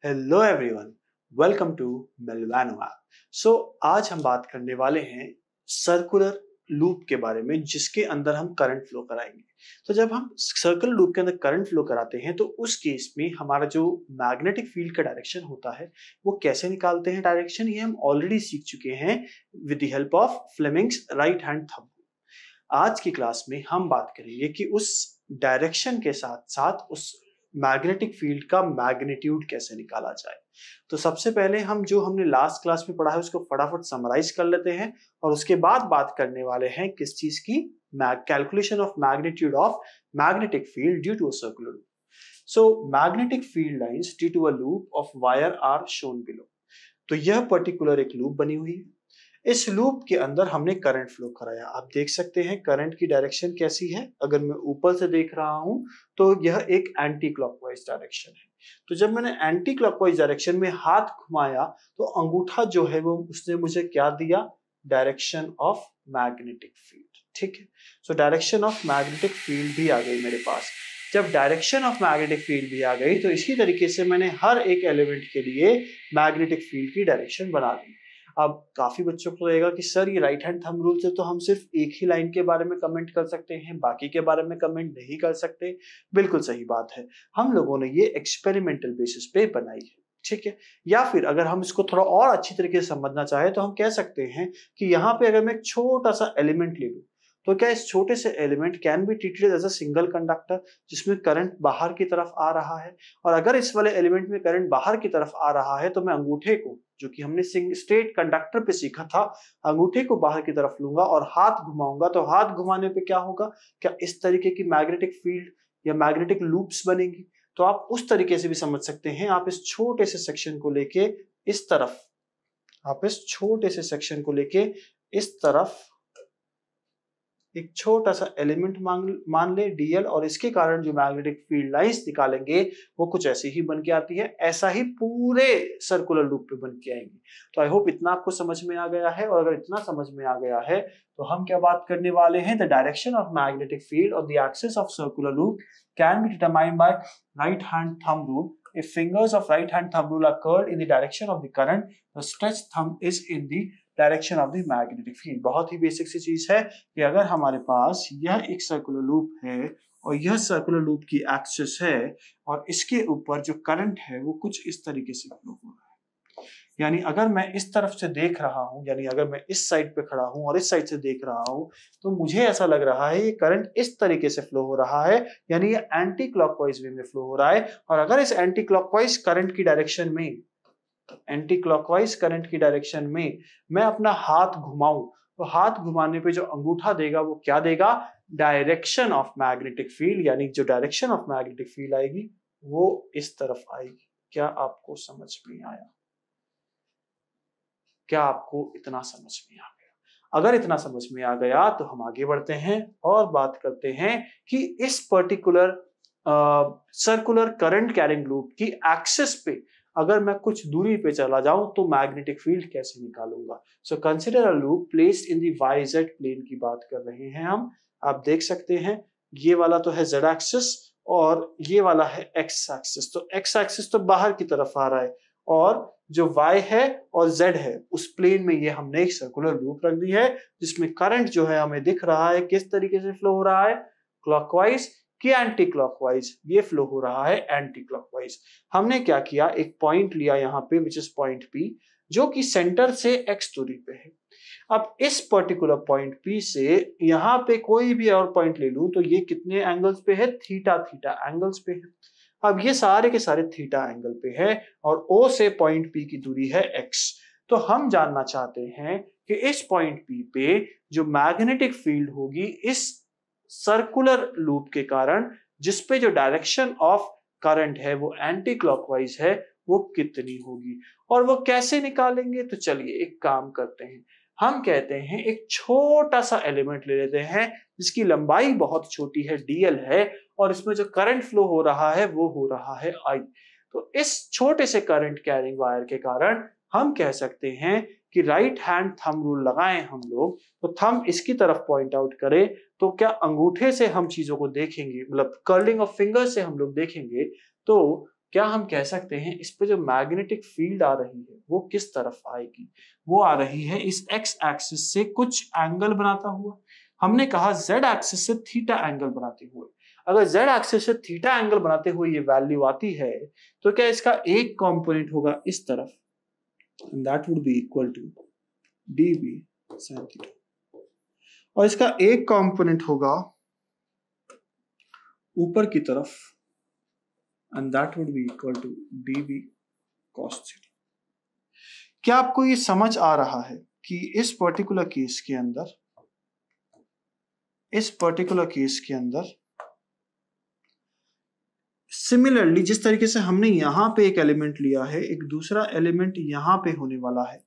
Hello everyone, welcome to मेलवानो app. So आज हम बात करने वाले हैं सर्कुलर लूप के बारे में, जिसके अंदर हम करंट फ्लो कराएंगे। तो जब हम सर्कुलर लूप के अंदर करंट फ्लो कराते हैं तो उस केस में हमारा जो मैग्नेटिक फील्ड का डायरेक्शन होता है वो कैसे निकालते हैं डायरेक्शन, ये हम ऑलरेडी सीख चुके हैं with the help of Fleming's right hand thumb rule. आज की क्लास में हम बात करेंगे कि उस डायरेक्शन के साथ साथ उस मैग्नेटिक फील्ड का मैग्नीट्यूड कैसे निकाला जाए। तो सबसे पहले हमने लास्ट क्लास में पढ़ा है उसको फटाफट समराइज कर लेते हैं और उसके बाद बात करने वाले हैं किस चीज की, calculation of magnitude of magnetic field due to a circular loop. So magnetic field lines due to a loop of wire are shown below. तो यह पर्टिकुलर एक लूप बनी हुई है। इस लूप के अंदर हमने करंट फ्लो कराया। आप देख सकते हैं करंट की डायरेक्शन कैसी है। अगर मैं ऊपर से देख रहा हूं तो यह एक एंटी क्लॉकवाइज डायरेक्शन है। तो जब मैंने एंटी क्लॉकवाइज डायरेक्शन में हाथ घुमाया तो अंगूठा जो है वो उसने मुझे क्या दिया, डायरेक्शन ऑफ मैग्नेटिक फील्ड। ठीक है, so direction of magnetic field भी आ गई मेरे पास। जब डायरेक्शन ऑफ मैग्नेटिक फील्ड भी आ गई तो इसी तरीके से मैंने हर एक एलिमेंट के लिए मैग्नेटिक फील्ड की डायरेक्शन बना दी। अब काफी बच्चों को लगेगा कि सर ये राइट हैंड थंब रूल से तो हम सिर्फ एक ही लाइन के बारे में कमेंट कर सकते हैं, बाकी के बारे में कमेंट नहीं कर सकते। बिल्कुल सही बात है, हम लोगों ने ये एक्सपेरिमेंटल बेसिस पे बनाई है। ठीक है, या फिर अगर हम इसको थोड़ा और अच्छी तरीके से समझना चाहे तो हम कह सकते हैं कि यहाँ पे अगर मैं एक छोटा सा एलिमेंट ले लूं तो क्या इस छोटे से element can be treated as a single conductor जिसमें करंट बाहर की तरफ आ रहा है। और अगर इस वाले एलिमेंट में करंट बाहर की तरफ आ रहा है तो मैं अंगूठे को, जो कि हमने स्ट्रेट कंडक्टर पे सीखा था, अंगूठे को बाहर की तरफ लूंगा और हाथ घुमाऊंगा तो हाथ घुमाने पे क्या होगा, क्या इस तरीके की मैग्नेटिक फील्ड या मैग्नेटिक लूप्स बनेंगी। तो आप उस तरीके से भी समझ सकते हैं। आप इस छोटे से सेक्शन को लेके इस तरफ, आप इस छोटे से सेक्शन को लेके इस तरफ एक छोटा सा एलिमेंट मान ले डीएल, और इसके कारण जो मैग्नेटिक फील्ड लाइंस निकालेंगे वो कुछ ऐसी ही बन के आती है। ऐसा ही पूरे सर्कुलर लूप पे बन के आएंगे। तो आई होप इतना आपको समझ में आ गया है। और अगर इतना समझ में आ गया है तो हम क्या बात करने वाले हैं, the direction of magnetic field on the axis of circular loop can be determined by right hand thumb rule. If fingers of right hand thumb rule are curled in the direction of the current, the stretched thumb is in the direction of the magnetic field. बहुत ही basic सी चीज है कि अगर हमारे पास यह एक circular loop है और यह सर्कुलर लूप की एक्सिस है और इसके ऊपर जो करंट है वो कुछ इस तरीके से फ्लो हो रहा है। यानी अगर मैं इस तरफ से देख रहा हूं, यानी अगर मैं इस साइड पे खड़ा हूं और इस साइड से देख रहा हूं तो मुझे ऐसा लग रहा है ये करंट इस तरीके से फ्लो हो रहा है, यानी ये एंटी क्लॉकवाइज वे में फ्लो हो रहा है। और अगर इस एंटी क्लॉकवाइज करंट की डायरेक्शन में, एंटी क्लॉकवाइज करंट की डायरेक्शन में मैं अपना हाथ घुमाऊं तो हाथ घुमाने पे जो अंगूठा देगा वो क्या देगा, डायरेक्शन ऑफ मैग्नेटिक फील्ड। यानी जो डायरेक्शन ऑफ मैग्नेटिक फील्ड आएगी वो इस तरफ आएगी। क्या आपको समझ में आया? क्या आपको इतना समझ में आ गया? अगर इतना समझ में आ गया तो हम आगे बढ़ते हैं और बात करते हैं कि इस particular circular current carrying loop की एक्सिस पे अगर मैं कुछ दूरी पे चला जाऊं तो मैग्नेटिक फील्ड कैसे निकालूंगा। So consider a loop placed in the Y Z plane की बात कर रहे हैं हम। आप देख सकते हैं ये वाला तो है जेड एक्सिस और ये वाला है एक्स एक्सिस। तो एक्स एक्सिस तो बाहर की तरफ आ रहा है और जो y है और z है उस प्लेन में ये हमने एक सर्कुलर लूप रख दी है जिसमें करंट जो है हमें दिख रहा है किस तरीके से फ्लो हो रहा है, क्लॉकवाइज कि एंटी क्लॉकवाइज। ये फ्लो हो रहा है एंटी क्लॉकवाइज। हमने क्या किया, एक पॉइंट लिया यहाँ पे विच इज पॉइंट P, जो कि सेंटर से x दूरी पे है। अब इस पर्टिकुलर पॉइंट P से यहाँ पे कोई भी और पॉइंट ले लूं तो ये कितने एंगल्स पे है, थीटा थीटा एंगल्स पे है। अब ये सारे के सारे थीटा एंगल पे है और O से पॉइंट P की दूरी है x। तो हम जानना चाहते हैं कि इस पॉइंट P पे जो मैग्नेटिक फील्ड होगी इस सर्कुलर लूप के कारण, जिसपे जो डायरेक्शन ऑफ करंट है वो एंटी क्लॉकवाइज है, वो कितनी होगी और वो कैसे निकालेंगे। तो चलिए एक काम करते हैं, हम कहते हैं एक छोटा सा एलिमेंट ले लेते हैं जिसकी लंबाई बहुत छोटी है, डीएल है, और इसमें जो करंट फ्लो हो रहा है वो हो रहा है आई। तो इस छोटे से करंट कैरिंग वायर के कारण हम कह सकते हैं कि राइट हैंड थंब रूल लगाएं हम लोग तो थंब इसकी तरफ पॉइंट आउट करें तो क्या अंगूठे से हम चीजों को देखेंगे, मतलब कर्लिंग ऑफ फिंगर से हम लोग देखेंगे तो क्या हम कह सकते हैं इस पे जो मैग्नेटिक फील्ड आ रही है वो किस तरफ आएगी? वो आ रही है इस एक्स एक्सिस से कुछ एंगल बनाता हुआ। हमने कहा जेड एक्सिस से थीटा एंगल बनाते हुए। अगर जेड एक्सिस से थीटा एंगल बनाते हुए ये वैल्यू आती है तो क्या इसका एक कंपोनेंट होगा इस तरफ, that would be equal to dB sin theta, और इसका एक कंपोनेंट होगा ऊपर की तरफ, and that would be equal to dB cos theta। क्या आपको ये समझ आ रहा है कि इस पर्टिकुलर केस के अंदर सिमिलरली जिस तरीके से हमने यहां पे एक एलिमेंट लिया है, एक दूसरा एलिमेंट यहां पे होने वाला है,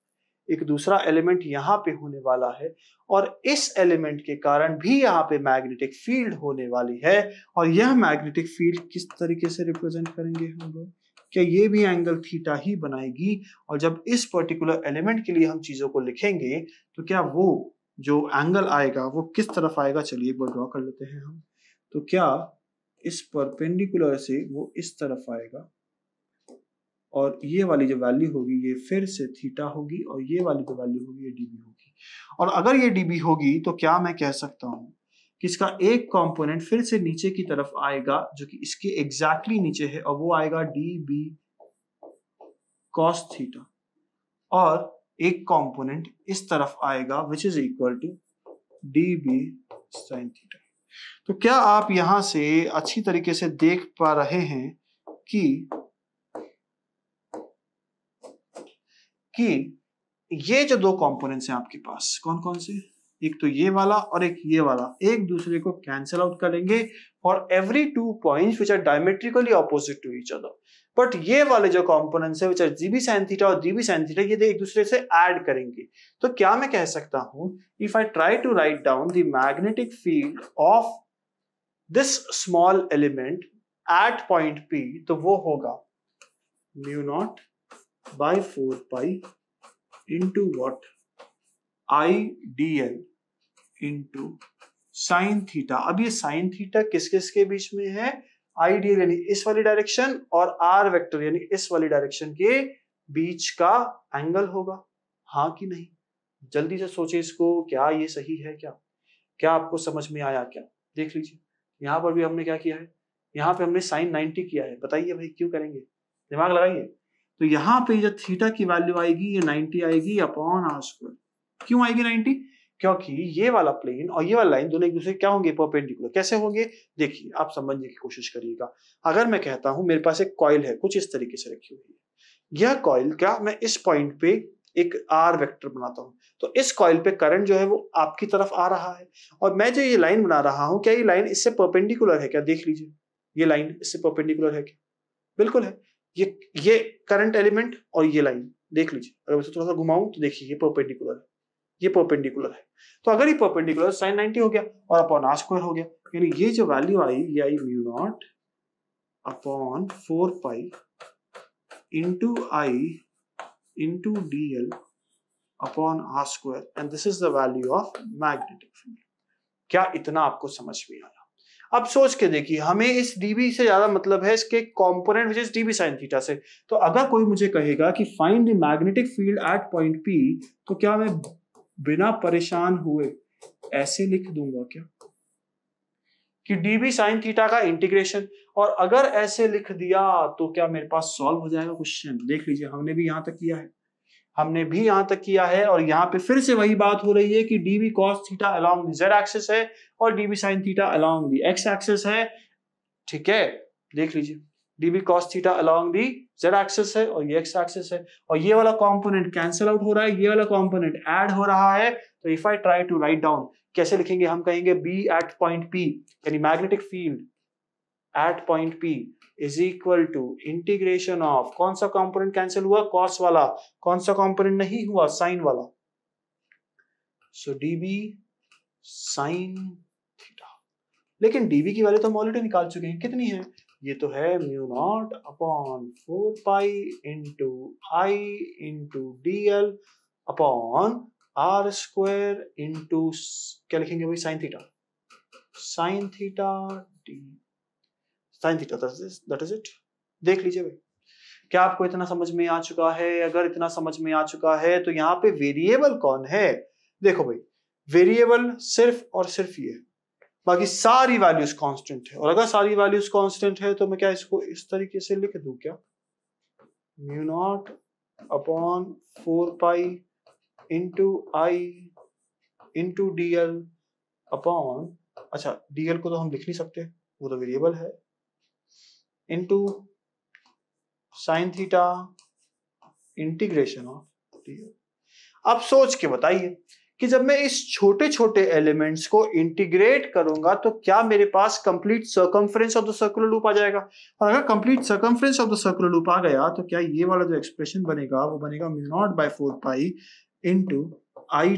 एक दूसरा एलिमेंट यहां पे होने वाला है, और इस एलिमेंट के कारण भी यहां पे मैग्नेटिक फील्ड होने वाली है। और यह मैग्नेटिक फील्ड किस तरीके से रिप्रेजेंट करेंगे हम लोग? क्या ये भी एंगल थीटा ही बनाएगी? और जब इस पर्टिकुलर एलिमेंट के लिए हम चीजों को लिखेंगे तो क्या वो जो एंगल आएगा वो किस तरफ आएगा? चलिए एक बार ड्रॉ कर लेते हैं हम। तो क्या इस परपेंडिकुलर से वो इस तरफ आएगा, और ये वाली जो वैल्यू होगी ये फिर से थीटा होगी, और ये वाली जो वैल्यू होगी ये डीबी होगी। और अगर ये डीबी होगी तो क्या मैं कह सकता हूं कि इसका एक कंपोनेंट फिर से नीचे की तरफ आएगा जो कि इसके एग्जैक्टली नीचे है, और वो आएगा डीबी कॉस थीटा, और एक कंपोनेंट इस तरफ आएगा which is equal to dB sine theta. तो क्या आप यहां से अच्छी तरीके से देख पा रहे हैं कि ये जो दो कंपोनेंट्स हैं आपके पास, कौन कौन से? एक तो ये वाला और एक ये वाला, एक दूसरे को कैंसिल आउट करेंगे for every 2 points which are diametrically opposite to each other. But ये वाले जो कंपोनेंट्स है which are dB sin theta और dB sin थीटा, ये एक दूसरे से ऐड करेंगे। तो क्या मैं कह सकता हूं, if I try to write down the magnetic field of this small element at point P, तो वो होगा mu naught by 4 pi into what I d l into sine theta. अब ये साइन थीटा किस किस के बीच में है? आई डी एल यानी इस वाली डायरेक्शन और आर वेक्टर यानी इस वाली डायरेक्शन के बीच का एंगल होगा। हाँ कि नहीं? जल्दी से सोचे इसको, क्या ये सही है? क्या आपको समझ में आया? क्या देख लीजिए, यहां पर भी हमने क्या किया है, यहाँ पे हमने साइन 90 किया है। बताइए भाई क्यों करेंगे? दिमाग लगाइए। तो यहाँ पे जो थीटा की वैल्यू आएगी ये 90 आएगी अपॉन आर स्क्वायर। क्यों आएगी 90? क्योंकि ये वाला प्लेन और ये वाला लाइन दोनों एक दूसरे क्या होंगे? परपेंडिकुलर। कैसे होंगे? देखिए, आप समझने की कोशिश करिएगा। अगर मैं कहता हूं मेरे पास एक कॉइल है, कुछ इस तरीके से रखी हुई है, यह कॉइल क्या मैं इस पॉइंट पे एक आर वेक्टर बनाता हूं, तो इस कॉइल पे करंट जो है वो आपकी तरफ आ रहा है, और मैं जो ये लाइन बना रहा हूं, क्या ये लाइन इससे परपेंडिकुलर है? क्या देख लीजिए, ये लाइन इससे परपेंडिकुलर है क्या? बिल्कुल है। ये करंट एलिमेंट और ये लाइन देख लीजिए, अगर मैं थोड़ा सा घुमाऊं तो देखिए ये परपेंडिकुलर है, ये परपेंडिकुलर है। तो अगर ये परपेंडिकुलर साइन 90 हो गया और अपॉन आर स्क्वायर हो गया, यानी ये जो वैल्यू आई ये I mu naught upon 4 pi into I into D L upon are square, and this is the value of magnetic field. क्या इतना आपको समझ में आया? अब सोच के देखिए, हमें इस dB से ज्यादा मतलब है इसके component which is dB sin theta से। तो अगर कोई मुझे कहेगा कि find the magnetic field at point P, तो क्या मैं बिना परेशान हुए ऐसे लिख दूंगा क्या कि dB sin थीटा का इंटीग्रेशन? और अगर ऐसे लिख दिया तो क्या मेरे पास सॉल्व हो जाएगा क्वेश्चन? देख लीजिए, हमने भी यहां तक किया है, और यहाँ पे फिर से वही बात हो रही है कि dB cos theta along the z axis है और dB sin theta along the x axis है। ठीक है, देख लीजिए, dB cos theta along the z axis है और ये x एक्सिस है, और ये वाला कंपोनेंट कैंसिल आउट हो रहा है, ये वाला कंपोनेंट ऐड हो रहा है। तो if I try to write down, कैसे लिखेंगे? हम कहेंगे B एट पॉइंट P यानी magnetic field at point P is equal to integration of, कौन सा कंपोनेंट कैंसिल हुआ? कॉस वाला। कौन सा कंपोनेंट नहीं हुआ? साइन वाला। सो dB साइन थीटा। लेकिन dB की वैल्यू तो हम ऑलरेडी निकाल चुके हैं, कितनी है? ये तो है mu naught upon 4 pi into I into D L upon are square into क्या लिखेंगे भाई? Sine theta. Sine theta d sine theta, that is it। देख लीजिए भाई, क्या आपको इतना समझ में आ चुका है? अगर इतना समझ में आ चुका है तो यहाँ पे वेरिएबल कौन है? देखो भाई, वेरिएबल सिर्फ और सिर्फ ये, बाकी सारी वैल्यूज कांस्टेंट है। और अगर सारी वैल्यूज कांस्टेंट है तो मैं क्या इसको इस तरीके से लिख दूं क्या, mu naught upon 4 pi into I into DL upon, अच्छा डीएल को तो हम लिख नहीं सकते, वो तो वेरिएबल है, into sine theta integration of DL. अब सोच के बताइए कि जब मैं इस छोटे छोटे एलिमेंट्स को इंटीग्रेट करूंगा तो क्या मेरे पास complete circumference of the circular loop आ जाएगा? और अगर complete circumference of the circular loop आ गया तो क्या ये वाला जो एक्सप्रेशन बनेगा वो बनेगा mu naught by 4 pi into I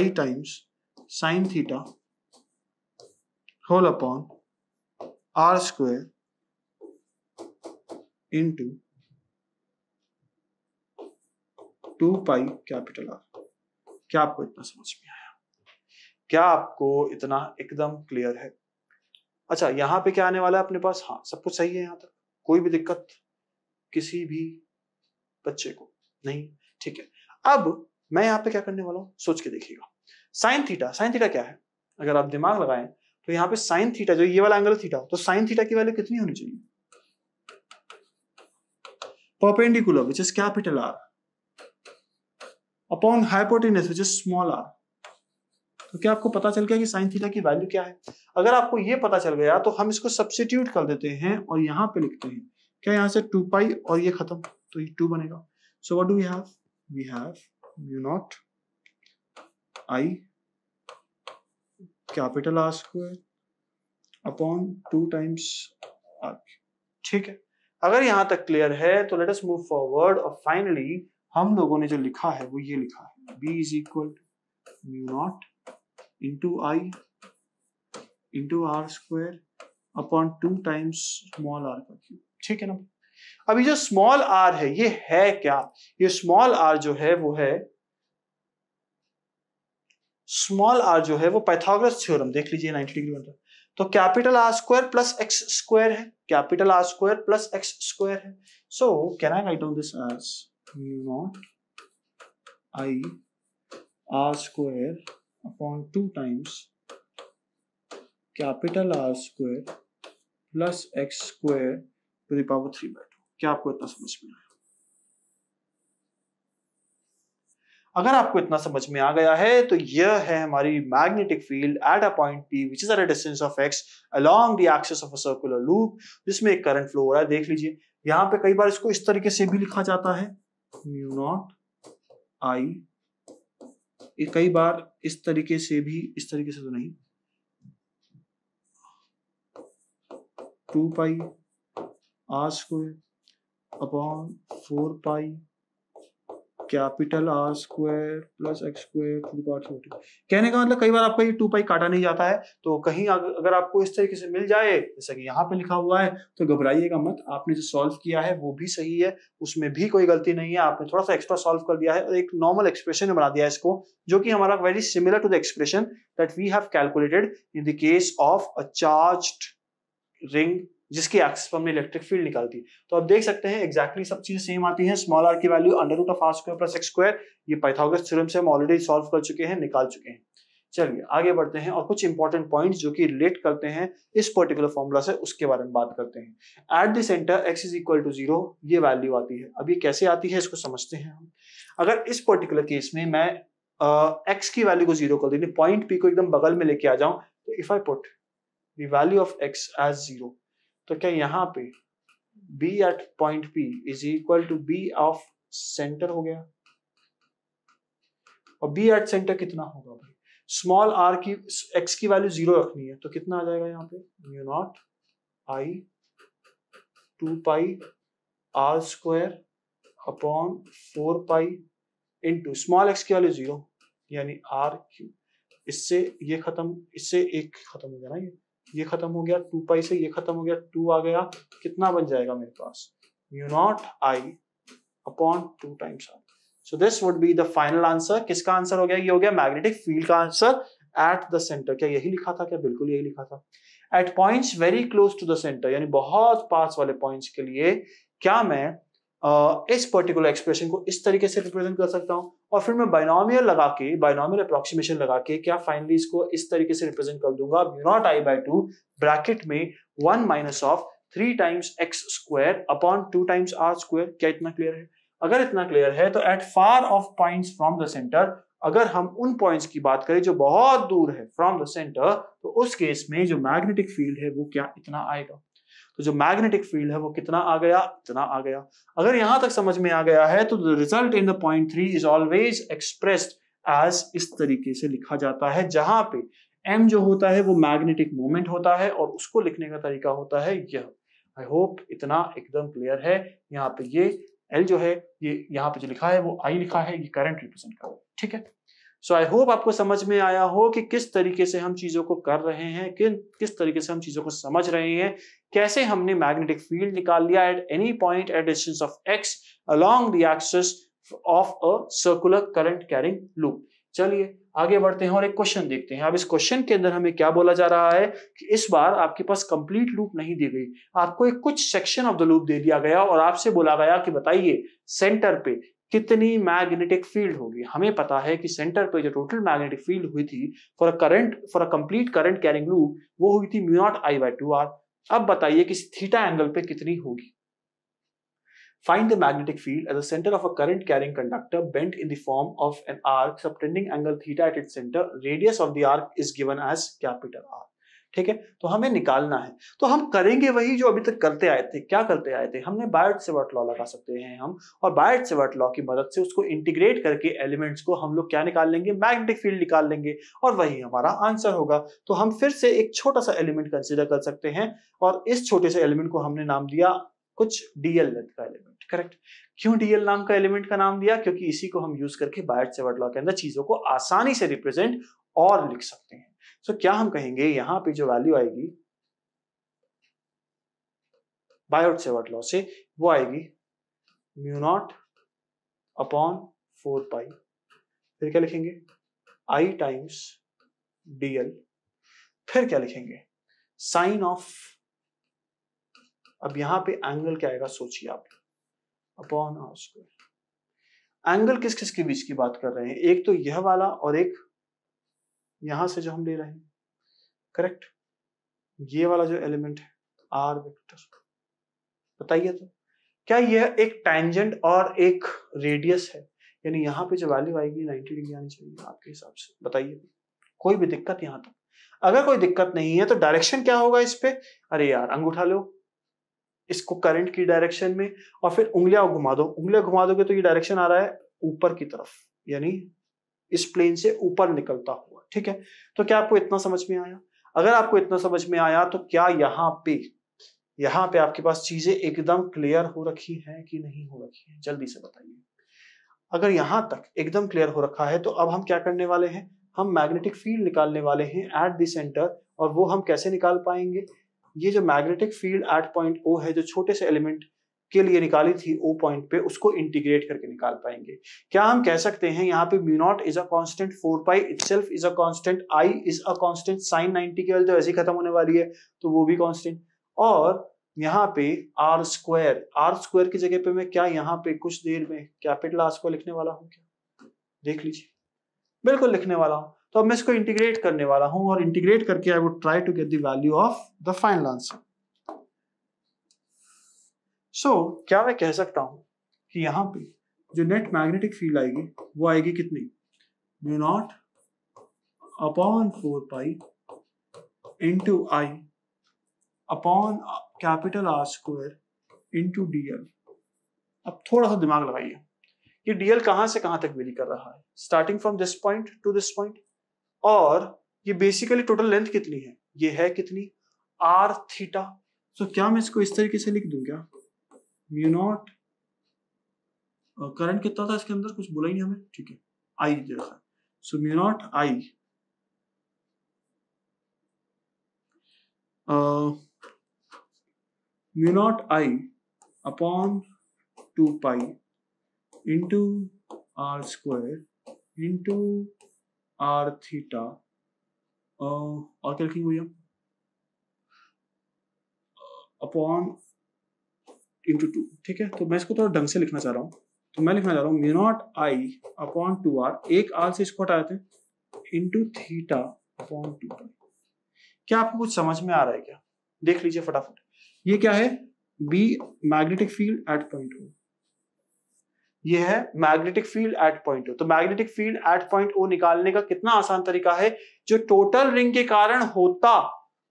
times sine theta whole upon are square into 2 pi capital r. क्या आपको इतना समझ में आया? क्या आपको इतना एकदम क्लियर है? अच्छा, यहां पे क्या आने वाला है अपने पास? हाँ, सब कुछ सही है यहां तक, कोई भी दिक्कत किसी भी बच्चे को नहीं? ठीक है, अब मैं यहाँ पे क्या करने वाला हूं, सोच के देखिएगा। साइन थीटा क्या है? अगर आप दिमाग लगाएं तो यहाँ पे साइन थीटा जो ये वाला एंगल थीटा, तो साइन थीटा की वैल्यू कितनी होनी चाहिए? Perpendicular which is capital r upon hypotenuse which is small r. तो क्या आपको पता चल गया कि साइन थीटा की वैल्यू क्या है? अगर आपको ये पता चल गया तो हम इसको सब्स्टिट्यूट कर देते हैं और यहां पे लिखते हैं क्या, यहां से 2 पाई और ये खत्म तो ये 2 बनेगा। So what do we have? We have mu naught I capital are square upon 2 times r. ठीक है, अगर यहां तक क्लियर है तो लेट अस मूव फॉरवर्ड और फाइनली हम लोगों ने जो लिखा है वो ये लिखा है, b is equal to mu naught into I into r square upon 2 times small r का क्यूब। ठीक है ना? अभी जो स्मॉल आर है ये है क्या? ये स्मॉल आर जो है वो है, स्मॉल आर जो है वो पाइथागोरस थ्योरम, देख लीजिए 90 डिग्री बनता है, तो capital are square plus x square है, capital are square plus x square है। So can I write down this as mu naught I R square upon 2 times capital are square plus x square to the power 3/2। क्या आपको इतना समझ में आया? अगर आपको इतना समझ में आ गया है तो यह है हमारी magnetic field at a point P which is at a distance of x along the axis of a circular loop, जिसमें एक करंट फ्लो हो रहा है। देख लीजिए, यहाँ पे कई बार इसको इस तरीके से भी लिखा जाता है, म्यू नॉट आई, कई बार इस तरीके से भी, इस तरीके से तो नहीं, 2 pi R square upon 4 pi capital are square plus x square to the power 3/2। कहने का मतलब कई बार आपका ये 2 पाई काटा नहीं जाता है, तो कहीं अगर आपको इस तरीके से मिल जाए जैसा कि यहाँ पे लिखा हुआ है तो घबराइएगा मत, आपने जो सॉल्व किया है वो भी सही है, उसमें भी कोई गलती नहीं है, आपने थोड़ा सा एक्स्ट्रा सॉल्व कर दिया है और एक नॉर्मल एक्सप्रेशन बना दिया है इसको, जो कि हमारा very similar to the expression that we have calculated in the case of a charged ring जिसकी एक्सिस पर हमने इलेक्ट्रिक फील्ड निकालती। तो आप देख सकते हैं एग्जैक्टली सब चीजें सेम आती हैं। स्मॉल आर की value under root of r square plus x square, ये पाइथागोरस थ्योरम से हम ऑलरेडी सॉल्व कर चुके हैं, निकाल चुके हैं। चलिए आगे बढ़ते हैं और कुछ इंपॉर्टेंट पॉइंट्स जो कि रिलेट करते हैं इस पर्टिकुलर फॉर्मूला से उसके बारे में बात करते हैं। At the centre x is equal to 0 ये वैल्यू आती है। अब ये कैसे आती है इसको समझते हैं हम। अगर इस पर्टिकुलर केस में मैं x की वैल्यू को 0 कर दूं, पॉइंट P को एकदम बगल में लेके आ जाऊं, तो if I put the value of x as 0, तो क्या यहाँ पे b at point P is equal to b of centre हो गया, और b एट सेंटर कितना होगा भाई? स्मॉल r की x की वैल्यू 0 रखनी है तो कितना आ जाएगा यहाँ पे, mu naught i 2 pi r square upon 4 pi into small x की वैल्यू 0 यानी r क्यूब। इससे ये खत्म, इससे एक खत्म हो गया ना, ये खत्म हो गया, 2 पाई से ये खत्म हो गया, 2 आ गया, कितना बन जाएगा मेरे पास, mu naught I upon 2 times R. So this would be the final answer. किसका आंसर हो गया? ये हो गया मैग्नेटिक फील्ड का आंसर एट द सेंटर। क्या यही लिखा था? क्या बिल्कुल यही लिखा था। At points very close to the centre, यानी बहुत पास वाले पॉइंट्स के लिए क्या मैं इस पर्टिकुलर एक्सप्रेशन को इस तरीके से रिप्रेजेंट कर सकता हूं, और फिर मैं बाइनोमियल लगा के, बाइनोमियल अप्रोक्सीमेशन लगा के क्या फाइनली इसको इस तरीके से रिप्रेजेंट कर दूंगा, mu naught I by 2 bracket में 1 minus of 3 times x square upon 2 times r square. क्या इतना क्लियर है? अगर इतना क्लियर है तो at far of points from the centre, अगर हम उन पॉइंट्स की बात करें जो बहुत दूर है फ्रॉम द सेंटर, तो उस केस में जो मैग्नेटिक फील्ड है वो क्या इतना आएगा। तो जो मैग्नेटिक फील्ड है वो कितना आ गया, इतना आ गया। अगर यहां तक समझ में आ गया है तो the result in the point 3 is always expressed as इस तरीके से लिखा जाता है, जहां पे m जो होता है वो मैग्नेटिक मोमेंट होता है और उसको लिखने का तरीका होता है यह। आई होप इतना एकदम क्लियर है। यहाँ पे ये L जो है, ये यहाँ पे जो लिखा है वो I लिखा है, ये करंट रिप्रेजेंट कर रहा है। ठीक है, सो आई होप आपको समझ में आया हो कि किस तरीके से हम चीजों को कर रहे हैं, किस तरीके से हम चीजों को समझ रहे हैं, कैसे हमने मैग्नेटिक फील्ड निकाल लिया at any point at distance of x along the axis of a circular current carrying loop. चलिए आगे बढ़ते हैं और एक क्वेश्चन देखते हैं। अब इस क्वेश्चन के अंदर हमें क्या बोला जा रहा है कि इस बार आपके पास कंप्लीट लूप नहीं दी गई, आपको एक कुछ सेक्शन ऑफ द लूप दे दिया गया और आपसे बोला गया कि बताइए सेंटर पे कितनी मैग्नेटिक फील्ड होगी। हमें पता है कि सेंटर पे जो टोटल मैग्नेटिक फील्ड हुई थी for a complete current carrying loop वो हुई थी mu naught I bye 2r। अब बताइए कि थीटा एंगल पे कितनी होगी। Find the magnetic field at the center of a current carrying conductor bent in the form of an arc subtending angle theta at its center. Radius of the arc is given as capital R. ठीक है, तो हमें निकालना है, तो हम करेंगे वही जो अभी तक करते आए थे। क्या करते आए थे? हमने बायट-सेवर्ट लॉ लगा सकते हैं हम, और बायट-सेवर्ट लॉ की मदद से उसको इंटीग्रेट करके एलिमेंट्स को हम लोग क्या निकाल लेंगे, मैग्नेटिक फील्ड निकाल लेंगे, और वही हमारा आंसर होगा। तो हम फिर से एक छोटा सा एलिमेंट कंसीडर कर सकते हैं, और इस छोटे से एलिमेंट को हमने नाम दिया कुछ डीएल लेंथ का एलिमेंट। करेक्ट, क्यों डीएल नाम का एलिमेंट का नाम दिया? क्योंकि इसी को हम यूज करके बायट-सेवर्ट लॉ के अंदर चीजों को आसानी से रिप्रेजेंट और लिख सकते हैं। सो क्या हम कहेंगे यहां पे जो वैल्यू आएगी बायट-सेवर्ट लॉ से, वो आएगी म्यू नॉट अपॉन 4 पाई, फिर क्या लिखेंगे आई टाइम्स डीएल, फिर क्या लिखेंगे साइन ऑफ, अब यहां पे एंगल क्या आएगा सोचिए आप, अपॉन आर स्क्वायर। एंगल किस किस के बीच की बात कर रहे हैं? एक तो यह वाला और एक यहां से जो हम ले रहे हैं। करेक्ट, ये वाला जो एलिमेंट है आर वेक्टर, बताइए तो क्या यह एक टैंजेंट और एक रेडियस है? यानी यहाँ पे जो वैल्यू आएगी 90 डिग्री आनी चाहिए आपके हिसाब से, बताइए कोई भी दिक्कत यहाँ तक? अगर कोई दिक्कत नहीं है तो डायरेक्शन क्या होगा इस पे? अरे यार अंगूठा लो इसको करंट की डायरेक्शन में और फिर उंगलियां घुमा दो, उंगलियां घुमा दोगे तो ये डायरेक्शन आ रहा है ऊपर की तरफ, यानी इस प्लेन से ऊपर निकलता हुआ। ठीक है, तो क्या आपको इतना समझ में आया? अगर आपको इतना समझ में आया तो क्या यहाँ पे आपके पास चीजें एकदम क्लियर हो रखी हैं कि नहीं हो रखी हैं? जल्दी से बताइए। अगर यहां तक एकदम क्लियर हो रखा है तो अब हम क्या करने वाले हैं, हम मैग्नेटिक फील्ड निकालने वाले हैं एट द सेंटर। और वो हम कैसे निकाल पाएंगे? ये जो magnetic field at point O है, जो छोटे से एलिमेंट के लिए निकाली थी O पॉइंट पे, उसको इंटीग्रेट करके निकाल पाएंगे। क्या हम कह सकते हैं यहाँ पे mu naught is a constant, 4 pi itself is a constant, I is a constant, sine 90 की वैल्यू तो ऐसे ही खत्म होने वाली है तो वो भी कांस्टेंट, और यहाँ पे आर स्क्वायर की जगह पे मैं क्या यहाँ पे कुछ देर में कैपिटल आर स्क्वायर लिखने वाला हूँ? क्या देख लीजिए, बिल्कुल लिखने वाला हूँ। तो अब मैं इसको इंटीग्रेट करने वाला हूं और इंटीग्रेट करके I would try to get the value of the final answer. So क्या मैं कह सकता हूं कि यहां पे जो नेट मैग्नेटिक फील्ड आएगी वो आएगी कितनी, mu naught upon 4 pi into I upon capital are square into DL. अब थोड़ा सा दिमाग लगाइए, ये डीएल कहां से कहां तक वेरी कर रहा है, starting from this point two this point, और ये बेसिकली टोटल लेंथ कितनी है, ये है कितनी आर थीटा। तो क्या मैं इसको इस तरीके से लिख दूं क्या, म्यू नॉट, करंट कितना था इसके अंदर कुछ बोला ही नहीं हमें, ठीक है आई दे रखा है, so mu naught I mu naught I upon 2 pi into r square into r theta, और क्या लिखेंगे भैया, अपॉन इंटू 2, ठीक है। तो मैं इसको थोड़ा ढंग से लिखना चाह रहा हूँ, तो मैं लिखना चाह रहा हूँ mu naught I upon 2r, एक r से इसको हटा देते हैं, इंटू थीटा अपॉन 2 क्या आपको कुछ समझ में आ रहा है क्या? देख लीजिए फटाफट। ये क्या है? B magnetic field at point O, ये है magnetic field at point O. तो magnetic field at point O निकालने का कितना आसान तरीका है, जो टोटल रिंग के कारण होता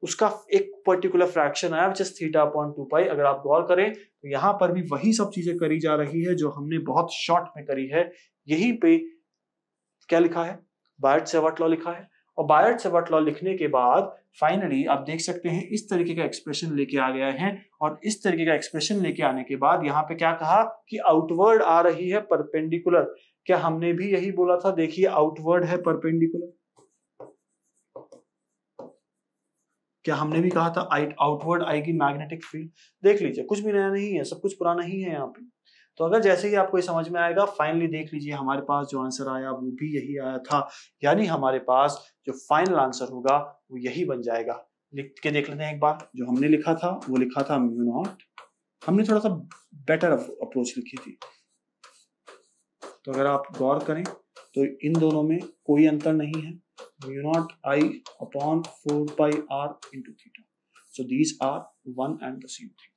उसका एक पर्टिकुलर फ्रैक्शन आया, विच इज थीटा अपॉन 2 पाई। अगर आप गौर करें तो यहां पर भी वही सब चीजें करी जा रही है जो हमने बहुत शॉर्ट में करी है। यहीं पे क्या लिखा है? बायट-सेवर्ट लॉ लिखा है, और बायट-सेवर्ट लॉ लिखने के बाद फाइनली आप देख सकते हैं इस तरीके का एक्सप्रेशन लेके आ गया है। और इस तरीके का एक्सप्रेशन लेके आने के बाद यहाँ पे क्या कहा कि आउटवर्ड आ रही है परपेंडिकुलर। क्या हमने भी यही बोला था? देखिए आउटवर्ड है परपेंडिकुलर, क्या हमने भी कहा था आउटवर्ड आएगी मैग्नेटिक फील्ड? देख लीजिए कुछ भी नया नहीं है, सब कुछ पुराना ही है यहाँ पे। तो अगर जैसे ही आपको ये समझ में आएगा, फाइनली देख लीजिए हमारे पास जो आंसर आया वो भी यही आया था, यानी हमारे पास जो फाइनल आंसर होगा वो यही बन जाएगा। लिख के देख लेते हैं एक बार। जो हमने लिखा था वो लिखा था म्यू नॉट, हमने थोड़ा सा बेटर अप्रोच लिखी थी। तो अगर आप गौर करें तो इन दोनों में कोई अंतर नहीं है, mu naught I upon 4 pi r into theta. So these are one and the same thing.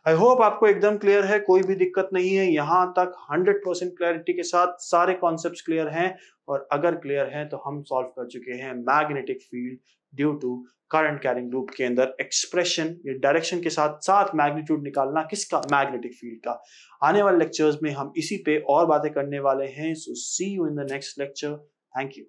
I hope आपको एकदम क्लियर है, कोई भी दिक्कत नहीं है यहां तक। 100% क्लैरिटी के साथ सारे कॉन्सेप्ट्स क्लियर हैं, और अगर क्लियर हैं तो हम सॉल्व कर चुके हैं magnetic field due to current carrying loop के अंदर एक्सप्रेशन, ये डायरेक्शन के साथ साथ मैग्नीट्यूड निकालना किसका? मैग्नेटिक फील्ड का। आने वाले लेक्चर्स में हम इसी पे और बातें करने वाले हैं। So see you in the next lecture. Thank you.